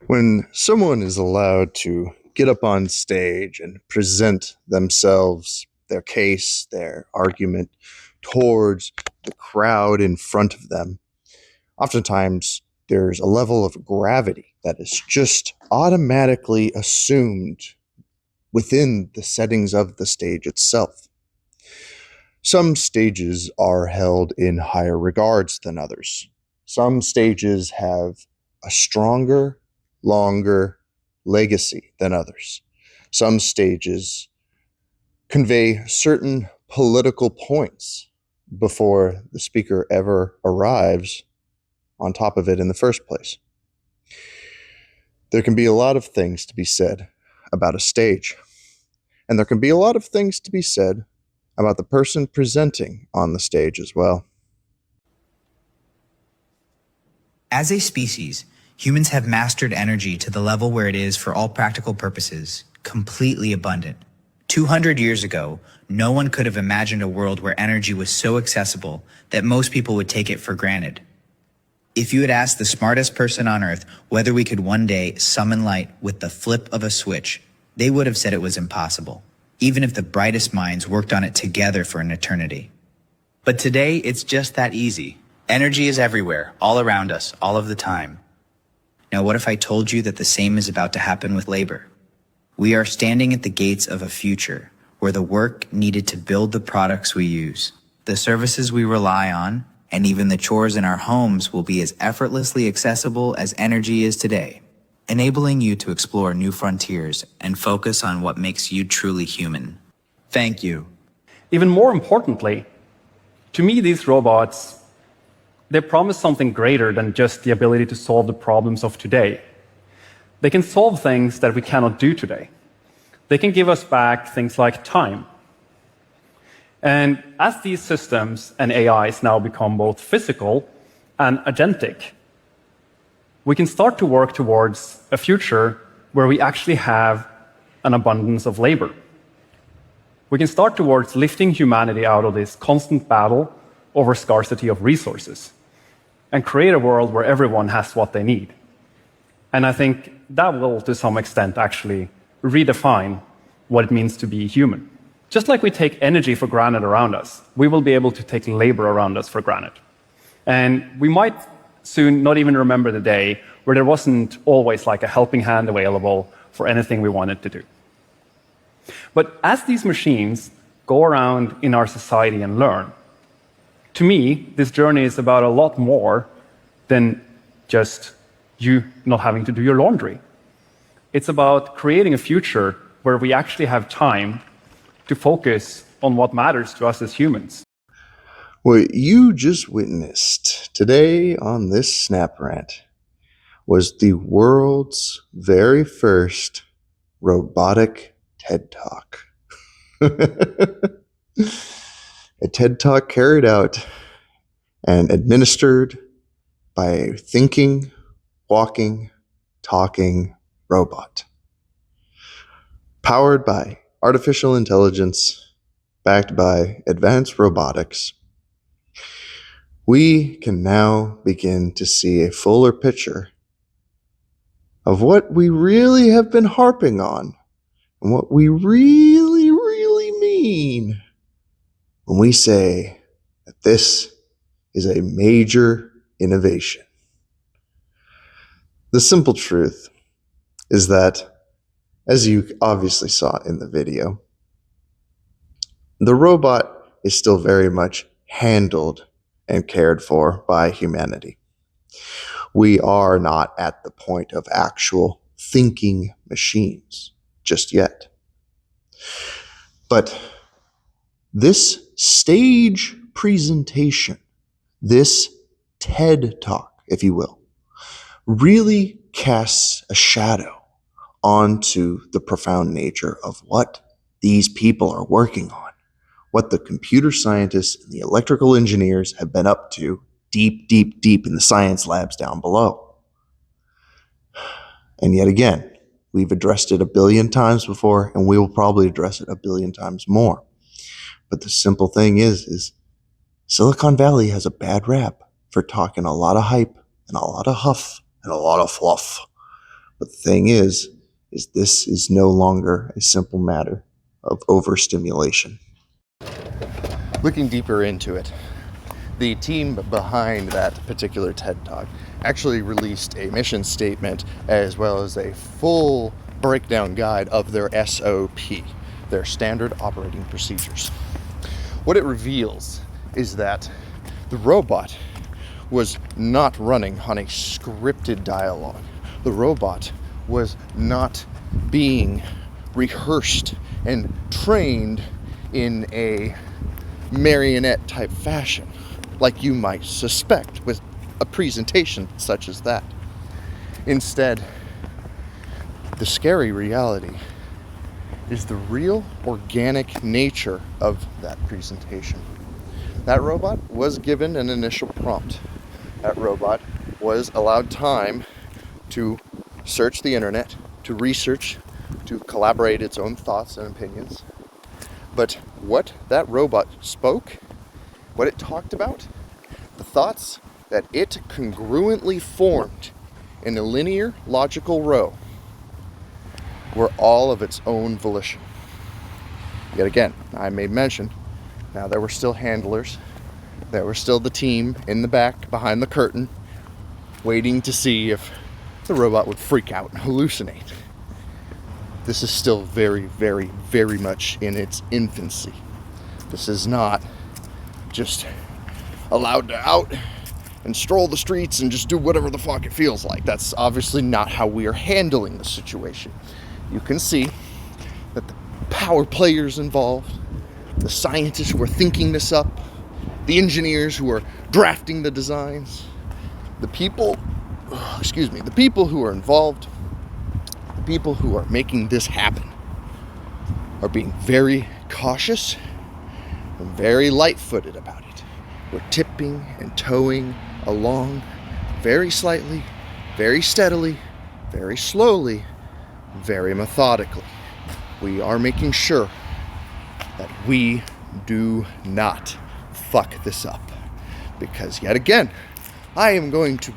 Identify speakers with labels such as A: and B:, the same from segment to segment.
A: When someone is allowed to get up on stage and present themselves, their case, their argument towards the crowd in front of them, oftentimes there's a level of gravity that is just automatically assumed within the settings of the stage itself. Some stages are held in higher regards than others. Some stages have a stronger, longer legacy than others. Some stages convey certain political points before the speaker ever arrives on top of it in the first place. There can be a lot of things to be said about a stage, and there can be a lot of things to be said about the person presenting on the stage as well.
B: As a species, humans have mastered energy to the level where it is, for all practical purposes, completely abundant. 200 years ago, no one could have imagined a world where energy was so accessible that most people would take it for granted. If you had asked the smartest person on Earth whether we could one day summon light with the flip of a switch, they would have said it was impossible, even if the brightest minds worked on it together for an eternity. But today, it's just that easy. Energy is everywhere, all around us, all of the time. Now, what if I told you that the same is about to happen with labor? We are standing at the gates of a future where the work needed to build the products we use, the services we rely on, and even the chores in our homes will be as effortlessly accessible as energy is today, enabling you to explore new frontiers and focus on what makes you truly human. Thank you.
C: Even more importantly, to me, these robots, they promise something greater than just the ability to solve the problems of today. They can solve things that we cannot do today. They can give us back things like time. And as these systems and AIs now become both physical and agentic, we can start to work towards a future where we actually have an abundance of labor. We can start towards lifting humanity out of this constant battle over scarcity of resources and create a world where everyone has what they need. And I think that will, to some extent, actually redefine what it means to be human. Just like we take energy for granted around us, we will be able to take labor around us for granted. And we might soon not even remember the day where there wasn't always like a helping hand available for anything we wanted to do. But as these machines go around in our society and learn, to me, this journey is about a lot more than just you not having to do your laundry. It's about creating a future where we actually have time to focus on what matters to us as humans.
A: What you just witnessed today on this Snap Rant was the world's very first robotic TED Talk. A TED Talk carried out and administered by a thinking, walking, talking robot. Powered by artificial intelligence, backed by advanced robotics, we can now begin to see a fuller picture of what we really have been harping on and what we really, really mean when we say that this is a major innovation. The simple truth is that, as you obviously saw in the video, the robot is still very much handled and cared for by humanity. We are not at the point of actual thinking machines just yet. But this stage presentation, this TED Talk, if you will, really casts a shadow onto the profound nature of what these people are working on, what the computer scientists and the electrical engineers have been up to deep, deep, deep in the science labs down below. And yet again, we've addressed it a billion times before, and we will probably address it a billion times more. But the simple thing is Silicon Valley has a bad rap for talking a lot of hype and a lot of huff and a lot of fluff. But the thing is this is no longer a simple matter of overstimulation. Looking deeper into it, the team behind that particular TED Talk actually released a mission statement as well as a full breakdown guide of their SOP, their standard operating procedures. What it reveals is that the robot was not running on a scripted dialogue. The robot was not being rehearsed and trained in a marionette type fashion, like you might suspect with a presentation such as that. Instead, the scary reality is the real organic nature of that presentation. That robot was given an initial prompt. That robot was allowed time to search the internet, to research, to collaborate its own thoughts and opinions. But what that robot spoke, what it talked about, the thoughts that it congruently formed in a linear logical row were all of its own volition. Yet again, I made mention, now there were still handlers, there were still the team in the back behind the curtain waiting to see if the robot would freak out and hallucinate. This is still very, very, very much in its infancy. This is not just allowed to out and stroll the streets and just do whatever the fuck it feels like. That's obviously not how we are handling the situation. You can see that the power players involved, the scientists who are thinking this up, the engineers who are drafting the designs, the people who are involved, the people who are making this happen are being very cautious and very light-footed about it. We're tipping and towing along very slightly, very steadily, very slowly, very methodically. We are making sure that we do not fuck this up. Because yet again, I am going to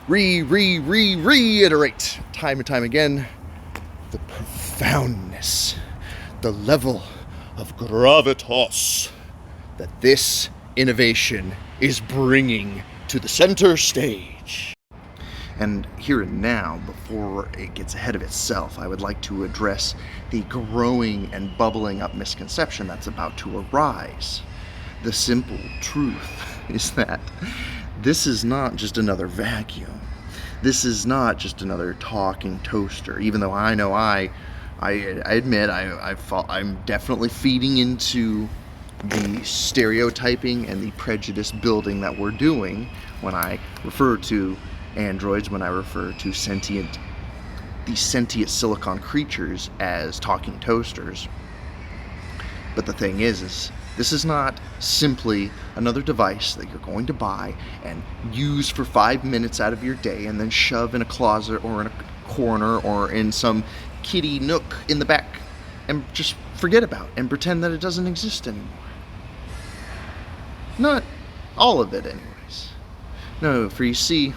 A: reiterate time and time again the profoundness, the level of gravitas that this innovation is bringing to the center stage. And here and now, before it gets ahead of itself, I would like to address the growing and bubbling up misconception that's about to arise. The simple truth is that this is not just another vacuum. This is not just another talking toaster, even though I know I admit I'm definitely feeding into the stereotyping and the prejudice building that we're doing when I refer to androids, when I refer to these sentient silicon creatures as talking toasters. But the thing is this is not simply another device that you're going to buy and use for 5 minutes out of your day and then shove in a closet or in a corner or in some kitty nook in the back and just forget about and pretend that it doesn't exist anymore. Not all of it anyways. No, for you see,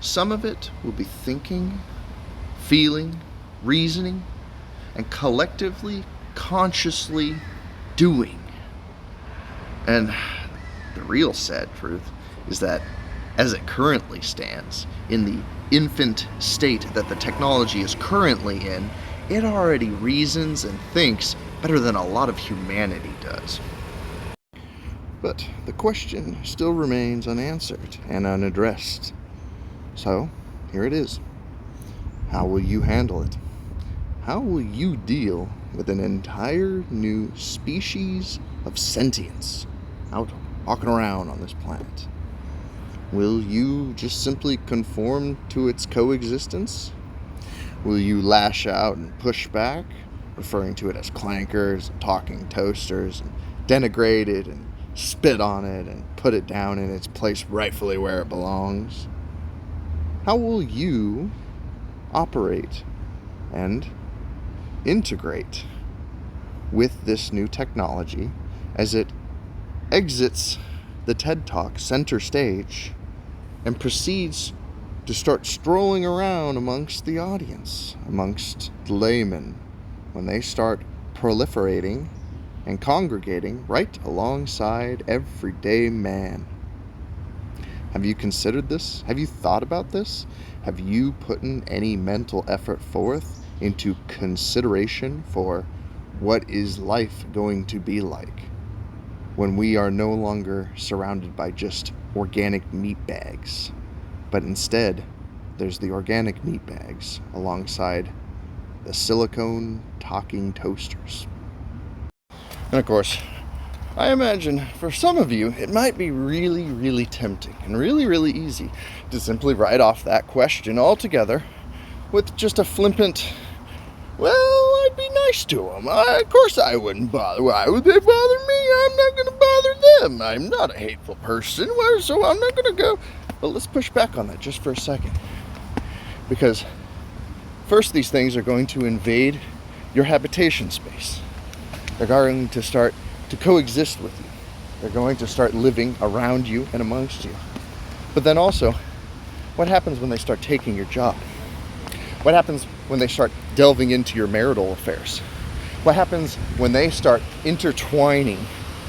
A: some of it will be thinking, feeling, reasoning, and collectively, consciously doing. And the real sad truth is that as it currently stands, in the infant state that the technology is currently in, it already reasons and thinks better than a lot of humanity does. But the question still remains unanswered and unaddressed. So, here it is. How will you handle it? How will you deal with an entire new species of sentience out walking around on this planet? Will you just simply conform to its coexistence? Will you lash out and push back, referring to it as clankers, talking toasters, and denigrate it and spit on it and put it down in its place rightfully where it belongs? How will you operate and integrate with this new technology as it exits the TED Talk center stage and proceeds to start strolling around amongst the audience, amongst the laymen, when they start proliferating and congregating right alongside everyday man. Have you considered this? Have you thought about this? Have you put in any mental effort forth into consideration for what is life going to be like when we are no longer surrounded by just organic meat bags, but instead there's the organic meat bags alongside the silicone talking toasters? And of course, I imagine for some of you, it might be really, really tempting and really, really easy to simply write off that question altogether with just a flippant, well, I'd be nice to them. Of course I wouldn't bother. Why would they bother me? I'm not going to bother them. I'm not a hateful person, so I'm not going to go. But let's push back on that just for a second. Because first, these things are going to invade your habitation space. They're going to start to coexist with you. They're going to start living around you and amongst you. But then also, what happens when they start taking your job? What happens when they start delving into your marital affairs? What happens when they start intertwining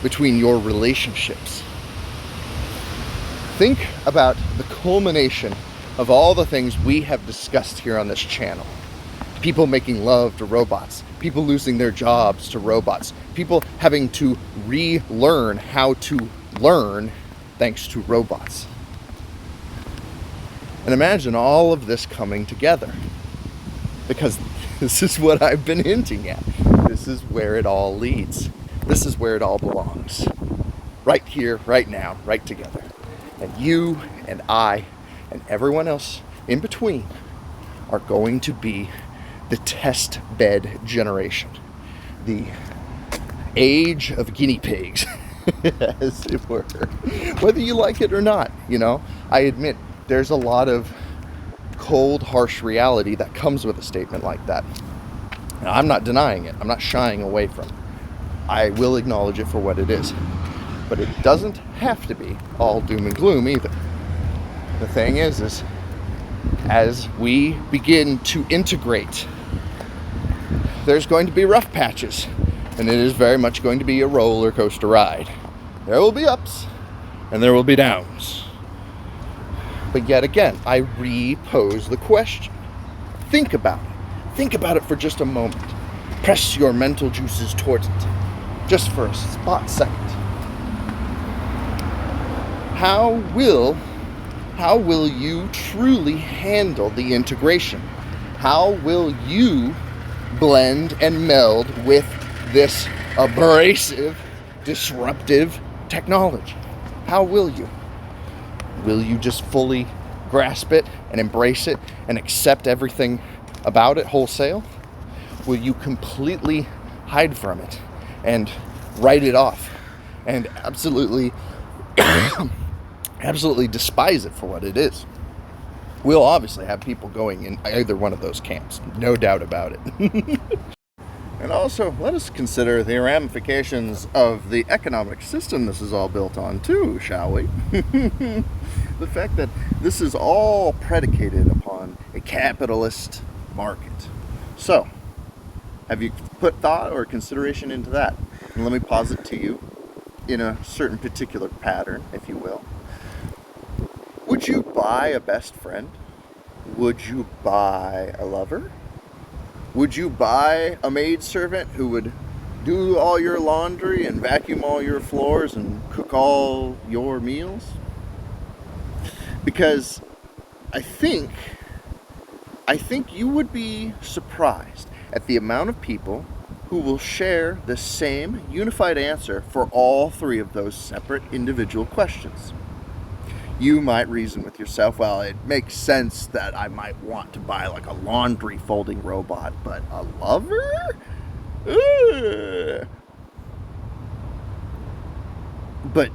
A: between your relationships? Think about the culmination of all the things we have discussed here on this channel. People making love to robots, people losing their jobs to robots, people having to relearn how to learn thanks to robots. And imagine all of this coming together. Because this is what I've been hinting at. This is where it all leads. This is where it all belongs. Right here, right now, right together. And you and I and everyone else in between are going to be the test bed generation. The age of guinea pigs, as it were. Whether you like it or not, I admit there's a lot of cold, harsh reality that comes with a statement like that. Now, I'm not denying it. I'm not shying away from it. I will acknowledge it for what it is. But it doesn't have to be all doom and gloom either. The thing is as we begin to integrate, there's going to be rough patches, and it is very much going to be a roller coaster ride. There will be ups, and there will be downs. But yet again, I repose the question. Think about it. Think about it for just a moment. Press your mental juices towards it, just for a spot second. How will you truly handle the integration? How will you blend and meld with this abrasive, disruptive technology? How will you? Will you just fully grasp it and embrace it and accept everything about it wholesale? Will you completely hide from it and write it off and absolutely despise it for what it is? We'll obviously have people going in either one of those camps, no doubt about it. And also, let us consider the ramifications of the economic system this is all built on too, shall we? The fact that this is all predicated upon a capitalist market. So, have you put thought or consideration into that? And let me posit to you in a certain particular pattern, if you will. Would you buy a best friend? Would you buy a lover? Would you buy a maidservant who would do all your laundry and vacuum all your floors and cook all your meals? Because I think you would be surprised at the amount of people who will share the same unified answer for all three of those separate individual questions. You might reason with yourself, well, it makes sense that I might want to buy like a laundry folding robot, but a lover? Ugh. But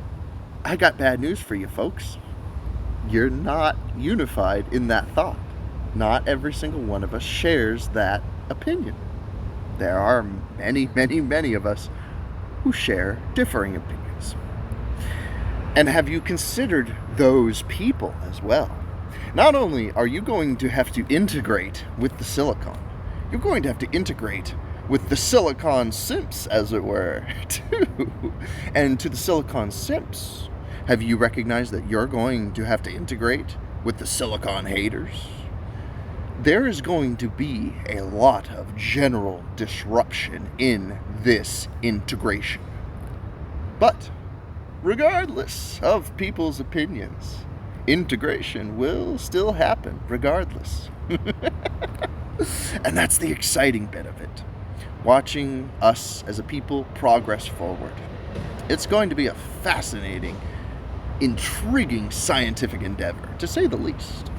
A: I got bad news for you folks. You're not unified in that thought. Not every single one of us shares that opinion. There are many, many, many of us who share differing opinions. And have you considered those people as well? Not only are you going to have to integrate with the silicon, you're going to have to integrate with the silicon simps, as it were, too. And to the silicon simps, have you recognized that you're going to have to integrate with the silicon haters? There is going to be a lot of general disruption in this integration. But regardless of people's opinions, integration will still happen regardless. And that's the exciting bit of it. Watching us as a people progress forward. It's going to be a fascinating, intriguing scientific endeavor, to say the least.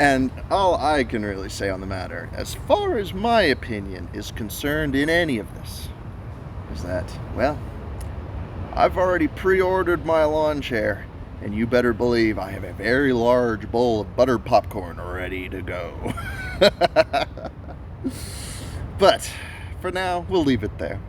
A: And all I can really say on the matter, as far as my opinion is concerned in any of this, is that, well, I've already pre-ordered my lawn chair, and you better believe I have a very large bowl of buttered popcorn ready to go. But for now, we'll leave it there.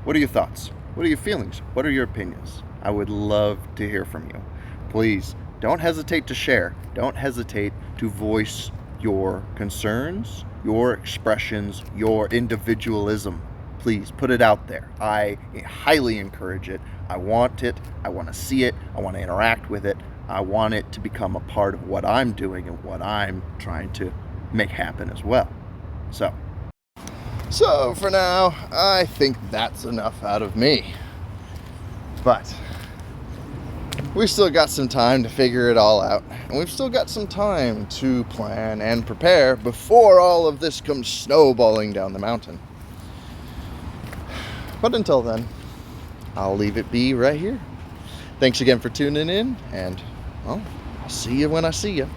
A: What are your thoughts? What are your feelings? What are your opinions? I would love to hear from you. Please, don't hesitate to share. Don't hesitate to voice your concerns, your expressions, your individualism. Please put it out there. I highly encourage it. I want it. I want to see it. I want to interact with it. I want it to become a part of what I'm doing and what I'm trying to make happen as well. So for now, I think that's enough out of me. But we've still got some time to figure it all out, and we've still got some time to plan and prepare before all of this comes snowballing down the mountain. But until then, I'll leave it be right here. Thanks again for tuning in, and, well, I'll see you when I see you.